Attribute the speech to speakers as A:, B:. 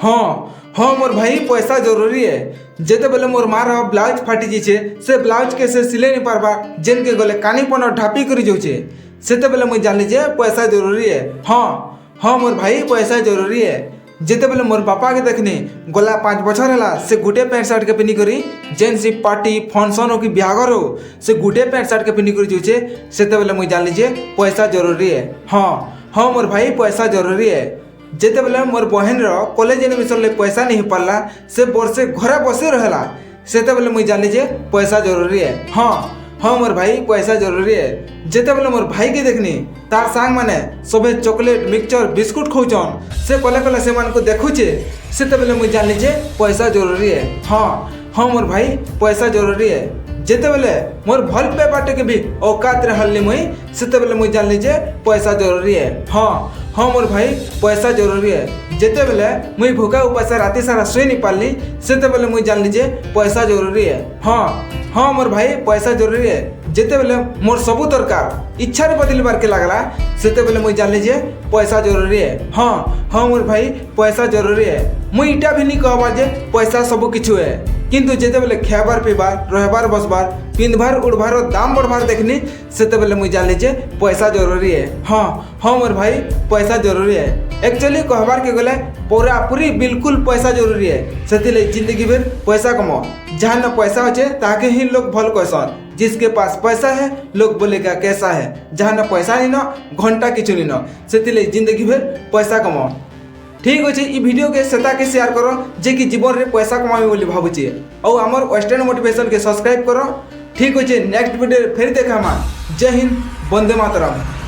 A: हाँ हाँ मोर भाई पैसा जरूरी है। जेते बेले मोर मार ब्लाउज फाटी जाइए से ब्लाउज के से सिले नहीं पारबा जेन के गले कानीपन ढापी कर जाऊे सेते बेले मुझे जानी जे पैसा जरूरी है। हाँ हाँ मोर भाई पैसा जरूरी है। जेते बेले मोर बापा के देखनी गला 5 बछर है से गुटे पैंट सार्ट के पिनी करी जेन सी पार्टी फंक्शन हो कि बिहागर हो से गुटे पैंट सार्ट के पिनी कर जाऊे सेते बेले मुझे जान लीजिए पैसा जरूरी है। हाँ हाँ मोर भाई पैसा जरूरी है। जेते बेले मोर बहन कॉलेज एडमिशन ले पैसा नहीं पारला से वर्षे घरे बसे रहला सेते बेले मुझे जान लीजिए पैसा जरूरी है। हाँ हाँ मोर भाई पैसा जरूरी है। जेते बेले मोर भाई के देखनी तार सांग माने सबे चॉकलेट मिक्सचर बिस्कुट खाऊन से कले कले से मान को देखुचे सेते बेले मुझे जान लीजिए पैसा जरूरी है। हाँ हाँ मोर भाई पैसा जरूरी है। जेते बेले मोर भल पे बाटे के भी औकात रहली मुई सेते बेले मुझे जान लीजिए पैसा जरूरी है। हाँ हाँ मोर भाई पैसा जरूरी है। जेते बेले मुई भूखा उपास राति सारा सोई नहीं पारली सेते बेले मुझे जान लीजिए पैसा जरूरी है। हाँ हाँ मोर भाई पैसा जरूरी है। जेते बेले मोर सबू दरकार इच्छा बदलबार के लगला सेते बेले मुझे जान लीजिए पैसा जरूरी है। हाँ हाँ मोर भाई पैसा जरूरी है। मुई इटा भी नहीं कहबार जे पैसा सबू किछु है किंतु जेते बेले खाबार पीबार रहबार बसबार पिंधबार उड़बार दाम बढ़बार देखनी सेते बेले मुझे जान लीजिए पैसा जरूरी है। हाँ हाँ मोर भाई पैसा जरूरी है। एक्चुअली कहबार के गले पूरा पूरी बिल्कुल पैसा जरूरी है। से जिंदगी भर पैसा कमाओ जहाँ न पैसा होचे ताके ही लोग भल कहसन जिसके पास पैसा है लोग बोलेगा कैसा है जहाँ न पैसा नहीं न घंटा किचु नहीं न से जिंदगी भर पैसा कमाओ। ठीक अच्छे ये वीडियो के सेता के शेयर करो जे कि जीवन में पैसा कमाबे बोली भावुचे और आमर वेस्टर्न मोटिवेशन के सब्सक्राइब करो। ठीक अच्छे नेक्स्ट वीडियो फिर देखा। जय हिंद, वंदे मातरम।